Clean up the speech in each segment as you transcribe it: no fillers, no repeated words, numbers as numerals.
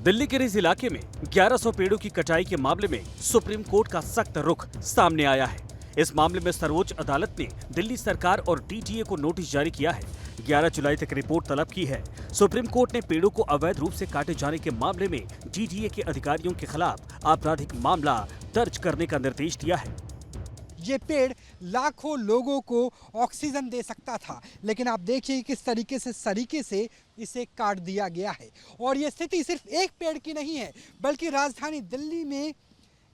दिल्ली के रिज इलाके में 1100 पेड़ों की कटाई के मामले में सुप्रीम कोर्ट का सख्त रुख सामने आया है। इस मामले में सर्वोच्च अदालत ने दिल्ली सरकार और डीटीए को नोटिस जारी किया है। 11 जुलाई तक रिपोर्ट तलब की है। सुप्रीम कोर्ट ने पेड़ों को अवैध रूप से काटे जाने के मामले में डीटीए के अधिकारियों के खिलाफ आपराधिक मामला दर्ज करने का निर्देश दिया है। ये पेड़ लाखों लोगों को ऑक्सीजन दे सकता था, लेकिन आप देखिए किस तरीके से इसे काट दिया गया है। और ये स्थिति सिर्फ एक पेड़ की नहीं है, बल्कि राजधानी दिल्ली में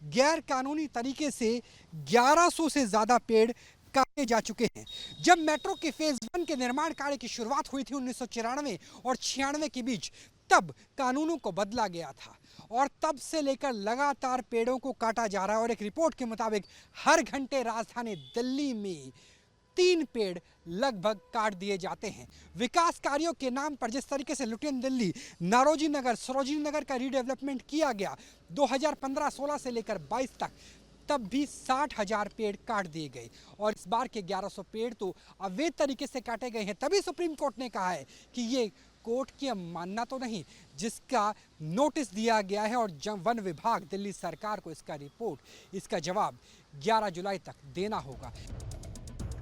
गैर कानूनी तरीके से 1100 से ज्यादा पेड़ काटे जा चुके हैं। जब मेट्रो के फेज 1 के निर्माण कार्य की शुरुआत हुई थी 1994 और 96 के बीच, तब कानूनों को बदला गया था और तब से लेकर लगातार पेड़ों को काटा जा रहा है। और एक रिपोर्ट के मुताबिक हर घंटे राजधानी दिल्ली में 3 पेड़ लगभग काट दिए जाते हैं। विकास कार्यों के नाम पर जिस तरीके से लुटियन दिल्ली, नारोजी नगर, सरोजिनी नगर का रीडेवलपमेंट किया गया 2015-16 से लेकर 22 तक, तब भी 60,000 पेड़ काट दिए गए। और इस बार के 1100 पेड़ तो अवैध तरीके से काटे गए हैं। तभी सुप्रीम कोर्ट ने कहा है कि ये कोर्ट की अवमानना तो नहीं, जिसका नोटिस दिया गया है और वन विभाग दिल्ली सरकार को इसका जवाब 11 जुलाई तक देना होगा।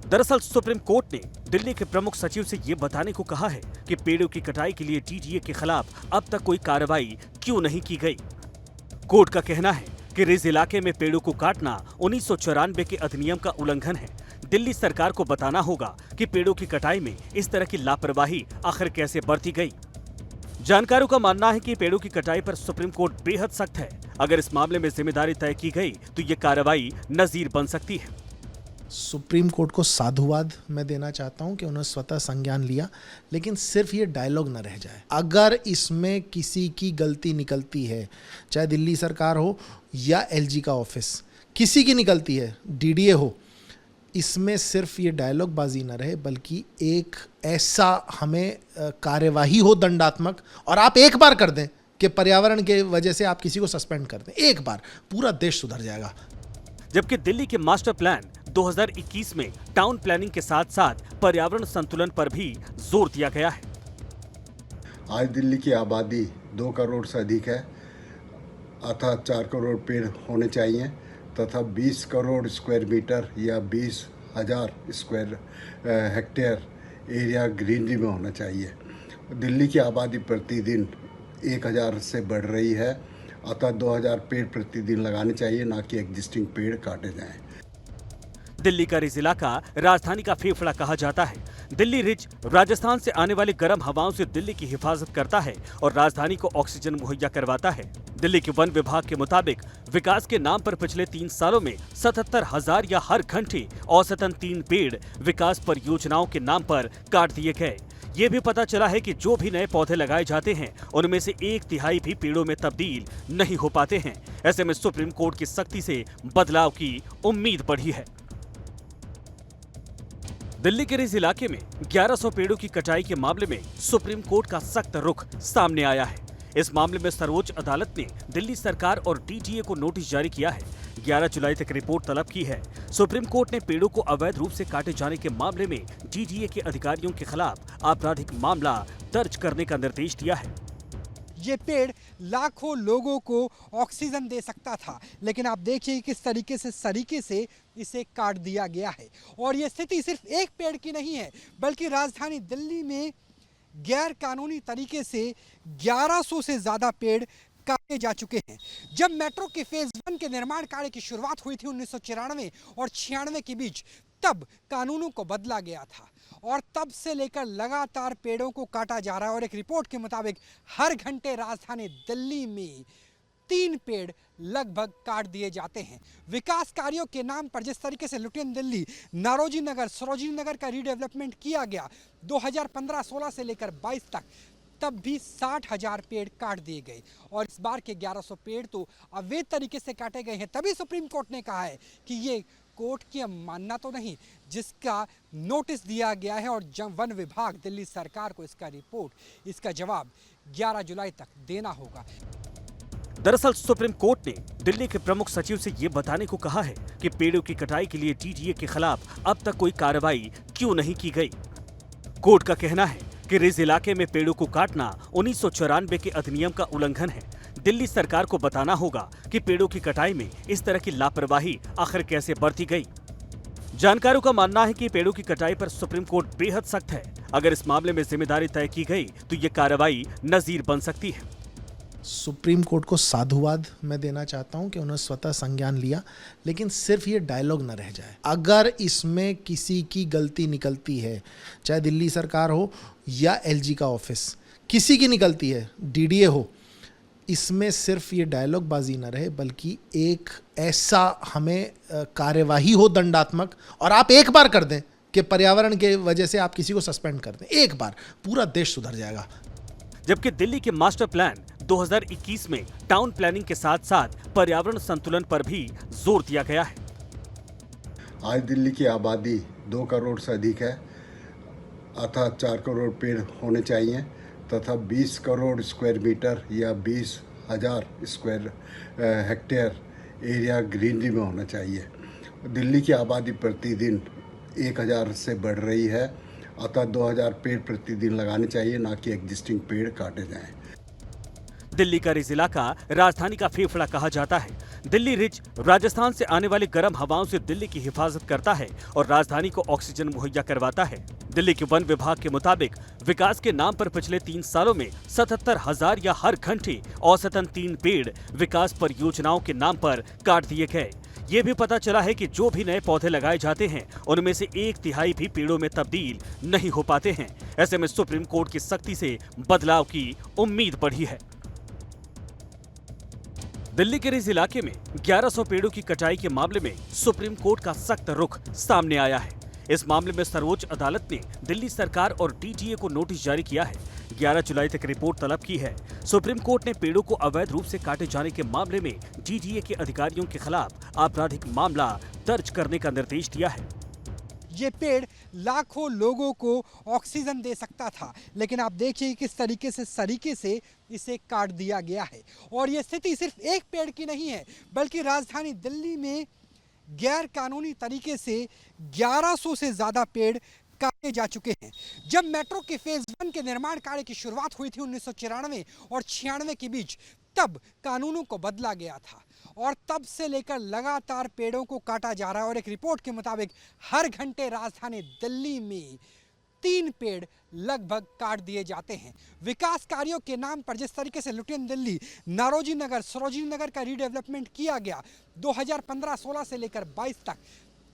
दरअसल सुप्रीम कोर्ट ने दिल्ली के प्रमुख सचिव से ये बताने को कहा है कि पेड़ों की कटाई के लिए डीटीए के खिलाफ अब तक कोई कार्रवाई क्यों नहीं की गई। कोर्ट का कहना है कि रिज इलाके में पेड़ों को काटना 1994 के अधिनियम का उल्लंघन है। दिल्ली सरकार को बताना होगा कि पेड़ों की कटाई में इस तरह की लापरवाही आखिर कैसे बरती गई। जानकारों का मानना है कि पेड़ों की कटाई पर सुप्रीम कोर्ट बेहद सख्त है। अगर इस मामले में जिम्मेदारी तय की गई तो ये कार्रवाई नजीर बन सकती है। सुप्रीम कोर्ट को साधुवाद मैं देना चाहता हूं कि उन्होंने स्वतः संज्ञान लिया, लेकिन सिर्फ ये डायलॉग न रह जाए। अगर इसमें किसी की गलती निकलती है, चाहे दिल्ली सरकार हो या एलजी का ऑफिस, किसी की निकलती है, डीडीए हो, इसमें सिर्फ ये डायलॉग बाजी न रहे, बल्कि एक ऐसा हमें कार्यवाही हो दंडात्मक, और आप एक बार कर दें कि पर्यावरण के वजह से आप किसी को सस्पेंड कर दें, एक बार पूरा देश सुधर जाएगा। जबकि दिल्ली के मास्टर प्लान 2021 में टाउन प्लानिंग के साथ साथ पर्यावरण संतुलन पर भी जोर दिया गया है। आज दिल्ली की आबादी 2 करोड़ से अधिक है, अतः 4 करोड़ पेड़ होने चाहिए तथा 20 करोड़ स्क्वायर मीटर या 20,000 स्क्वायर हेक्टेयर एरिया ग्रीनरी में होना चाहिए। दिल्ली की आबादी प्रतिदिन 1,000 से बढ़ रही है, अतः 2,000 पेड़ प्रतिदिन लगाने चाहिए, ना कि एग्जिस्टिंग पेड़ काटे जाएं। दिल्ली का रिज इलाका राजधानी का फेफड़ा कहा जाता है। दिल्ली रिज राजस्थान से आने वाली गर्म हवाओं से दिल्ली की हिफाजत करता है और राजधानी को ऑक्सीजन मुहैया करवाता है। दिल्ली के वन विभाग के मुताबिक विकास के नाम पर पिछले 3 सालों में 77,000 या हर घंटे औसतन 3 पेड़ विकास परियोजनाओं के नाम पर काट दिए गए। ये भी पता चला है कि जो भी नए पौधे लगाए जाते हैं उनमें से 1/3 भी पेड़ों में तब्दील नहीं हो पाते हैं। ऐसे में सुप्रीम कोर्ट की सख्ती से बदलाव की उम्मीद बढ़ी है। दिल्ली के रिज इलाके में 1100 पेड़ों की कटाई के मामले में सुप्रीम कोर्ट का सख्त रुख सामने आया है। इस मामले में सर्वोच्च अदालत ने दिल्ली सरकार और डीटीए को नोटिस जारी किया है। 11 जुलाई तक रिपोर्ट तलब की है। सुप्रीम कोर्ट ने पेड़ों को अवैध रूप से काटे जाने के मामले में डीटीए के अधिकारियों के खिलाफ आपराधिक मामला दर्ज करने का निर्देश दिया है। ये पेड़ लाखों लोगों को ऑक्सीजन दे सकता था, लेकिन आप देखिए किस तरीके से इसे काट दिया गया है। और ये स्थिति सिर्फ एक पेड़ की नहीं है, बल्कि राजधानी दिल्ली में गैर कानूनी तरीके से 1100 से ज्यादा पेड़ काटे जा चुके हैं। जब मेट्रो के फेज 1 के निर्माण कार्य की शुरुआत हुई थी 1994 और 96 के बीच, तब कानूनों को बदला गया था और तब से लेकर लगातार पेड़ों को काटा जा रहा है। और एक रिपोर्ट के मुताबिक हर घंटे राजधानी दिल्ली में 3 पेड़ लगभग काट दिए जाते हैं। विकास कार्यों के नाम पर जिस तरीके से लुटियन दिल्ली, नारोजी नगर, सरोजिनी नगर का रीडेवलपमेंट किया गया 2015-16 से लेकर 22 तक, तब भी 60,000 पेड़ काट दिए गए। और इस बार के 1100 पेड़ तो अवैध तरीके से काटे गए हैं। तभी सुप्रीम कोर्ट ने कहा है कि ये कोर्ट की अवमानना तो नहीं, जिसका नोटिस दिया गया है और वन विभाग दिल्ली सरकार को इसका जवाब 11 जुलाई तक देना होगा। दरअसल सुप्रीम कोर्ट ने दिल्ली के प्रमुख सचिव से ये बताने को कहा है कि पेड़ों की कटाई के लिए डीटीए के खिलाफ अब तक कोई कार्रवाई क्यों नहीं की गई। कोर्ट का कहना है कि रिज इलाके में पेड़ों को काटना 1994 के अधिनियम का उल्लंघन है। दिल्ली सरकार को बताना होगा कि पेड़ों की कटाई में इस तरह की लापरवाही आखिर कैसे बरती गई। जानकारों का मानना है कि पेड़ों की कटाई पर सुप्रीम कोर्ट बेहद सख्त है। अगर इस मामले में जिम्मेदारी तय की गई तो ये कार्रवाई नजीर बन सकती है। सुप्रीम कोर्ट को साधुवाद मैं देना चाहता हूं कि उन्होंने स्वतः संज्ञान लिया, लेकिन सिर्फ ये डायलॉग न रह जाए। अगर इसमें किसी की गलती निकलती है, चाहे दिल्ली सरकार हो या एलजी का ऑफिस, किसी की निकलती है, डीडीए हो, इसमें सिर्फ ये डायलॉग बाजी न रहे बल्कि एक ऐसा हमें कार्यवाही हो दंडात्मक, और आप एक बार कर दें कि पर्यावरण के वजह से आप किसी को सस्पेंड कर दें, एक बार पूरा देश सुधर जाएगा। जबकि दिल्ली के मास्टर प्लान 2021 में टाउन प्लानिंग के साथ साथ पर्यावरण संतुलन पर भी जोर दिया गया है। आज दिल्ली की आबादी 2 करोड़ से अधिक है, अतः 4 करोड़ पेड़ होने चाहिए तथा 20 करोड़ स्क्वायर मीटर या 20,000 स्क्वायर हेक्टेयर एरिया ग्रीनरी में होना चाहिए। दिल्ली की आबादी प्रतिदिन 1,000 से बढ़ रही है, अतः 2,000 पेड़ प्रतिदिन लगाने चाहिए, ना कि एग्जिस्टिंग पेड़ काटे जाएं। दिल्ली का रिज इलाका राजधानी का फेफड़ा कहा जाता है। दिल्ली रिज राजस्थान से आने वाली गर्म हवाओं से दिल्ली की हिफाजत करता है और राजधानी को ऑक्सीजन मुहैया करवाता है। दिल्ली के वन विभाग के मुताबिक विकास के नाम पर पिछले 3 सालों में 77,000 या हर घंटे औसतन 3 पेड़ विकास परियोजनाओं के नाम पर काट दिए गए। ये भी पता चला है कि जो भी नए पौधे लगाए जाते हैं उनमें से 1/3 भी पेड़ों में तब्दील नहीं हो पाते हैं। ऐसे में सुप्रीम कोर्ट की सख्ती से बदलाव की उम्मीद बढ़ी है। दिल्ली के रिज इलाके में 1100 पेड़ों की कटाई के मामले में सुप्रीम कोर्ट का सख्त रुख सामने आया है। इस मामले में सर्वोच्च अदालत ने दिल्ली सरकार और डीटीए को नोटिस जारी किया है। 11 जुलाई तक रिपोर्ट तलब की है। सुप्रीम कोर्ट ने पेड़ों को अवैध रूप से काटे जाने के मामले में डीटीए के अधिकारियों के खिलाफ आपराधिक मामला दर्ज करने का निर्देश दिया है। ये पेड़ लाखों लोगों को ऑक्सीजन दे सकता था, लेकिन आप देखिए किस तरीके से इसे काट दिया गया है। और ये स्थिति सिर्फ एक पेड़ की नहीं है, बल्कि राजधानी दिल्ली में गैर कानूनी तरीके से 1100 से ज़्यादा पेड़ काटे जा चुके हैं। जब मेट्रो के फेज 1 के निर्माण कार्य की शुरुआत हुई थी 1994 और 96 के बीच, तब कानूनों को बदला गया था और तब से लेकर लगातार पेड़ों को काटा जा रहा है। और एक रिपोर्ट के मुताबिक हर घंटे राजधानी दिल्ली में 3 पेड़ लगभग काट दिए जाते हैं। विकास कार्यों के नाम पर जिस तरीके से लुटियन दिल्ली, नारोजी नगर, सरोजिनी नगर का रीडेवलपमेंट किया गया 2015-16 से लेकर 22 तक,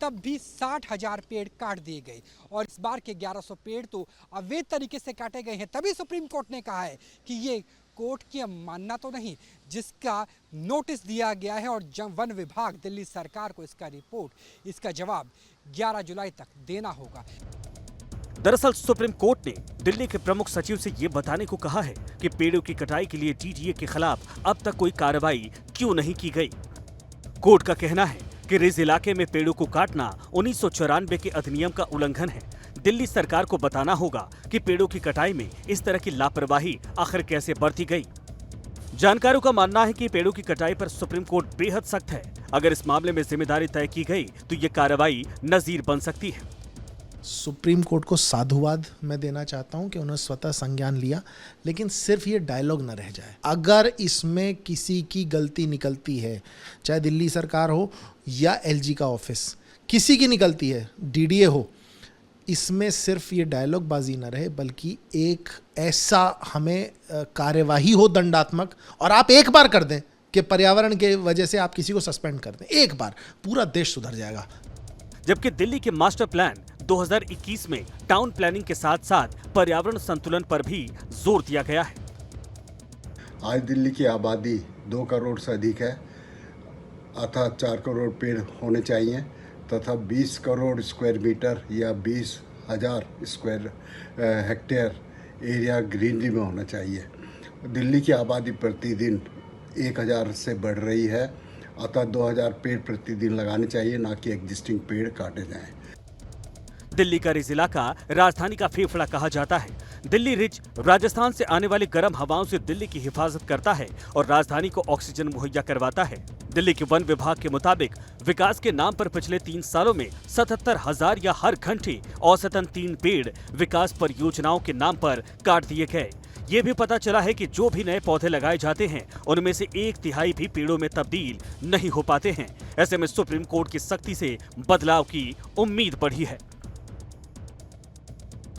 तब भी 60,000 पेड़ काट दिए गए। और इस बार के 1100 पेड़ तो अवैध तरीके से काटे गए हैं। तभी सुप्रीम कोर्ट ने कहा है कि ये कोर्ट की अवमानना तो नहीं, जिसका नोटिस दिया गया है और वन विभाग दिल्ली सरकार को इसका जवाब 11 जुलाई तक देना होगा। दरअसल सुप्रीम कोर्ट ने दिल्ली के प्रमुख सचिव से ये बताने को कहा है कि पेड़ों की कटाई के लिए डीटीए के खिलाफ अब तक कोई कार्रवाई क्यों नहीं की गई। कोर्ट का कहना है कि रिज इलाके में पेड़ों को काटना 1994 के अधिनियम का उल्लंघन है। दिल्ली सरकार को बताना होगा कि पेड़ों की कटाई में इस तरह की लापरवाही आखिर कैसे बरती गई। जानकारों का मानना है कि पेड़ों की कटाई पर सुप्रीम कोर्ट बेहद सख्त है। अगर इस मामले में जिम्मेदारी तय की गई तो ये कार्रवाई नजीर बन सकती है। सुप्रीम कोर्ट को साधुवाद मैं देना चाहता हूं कि उन्होंने स्वतः संज्ञान लिया, लेकिन सिर्फ ये डायलॉग न रह जाए। अगर इसमें किसी की गलती निकलती है, चाहे दिल्ली सरकार हो या एलजी का ऑफिस, किसी की निकलती है, डीडीए हो, इसमें सिर्फ ये डायलॉग बाजी न रहे बल्कि एक ऐसा हमें कार्यवाही हो दंडात्मक, और आप एक बार कर दें कि पर्यावरण के वजह से आप किसी को सस्पेंड कर दें, एक बार पूरा देश सुधर जाएगा। जबकि दिल्ली के मास्टर प्लान 2021 में टाउन प्लानिंग के साथ साथ पर्यावरण संतुलन पर भी जोर दिया गया है। आज दिल्ली की आबादी 2 करोड़ से अधिक है, अतः 4 करोड़ पेड़ होने चाहिए तथा 20 करोड़ स्क्वायर मीटर या 20,000 स्क्वायर हेक्टेयर एरिया ग्रीनरी में होना चाहिए। दिल्ली की आबादी प्रतिदिन 1,000 से बढ़ रही है, अतः 2,000 पेड़ प्रतिदिन लगाने चाहिए, ना कि एग्जिस्टिंग पेड़ काटे जाएं। दिल्ली का रिज इलाका राजधानी का फेफड़ा कहा जाता है। दिल्ली रिज राजस्थान से आने वाली गर्म हवाओं से दिल्ली की हिफाजत करता है और राजधानी को ऑक्सीजन मुहैया करवाता है। दिल्ली के वन विभाग के मुताबिक विकास के नाम पर पिछले 3 सालों में 77,000 या हर घंटे औसतन 3 पेड़ विकास परियोजनाओं के नाम पर काट दिए गए। ये भी पता चला है कि जो भी नए पौधे लगाए जाते हैं उनमें से 1/3 भी पेड़ों में तब्दील नहीं हो पाते हैं। ऐसे में सुप्रीम कोर्ट की सख्ती से बदलाव की उम्मीद बढ़ी है।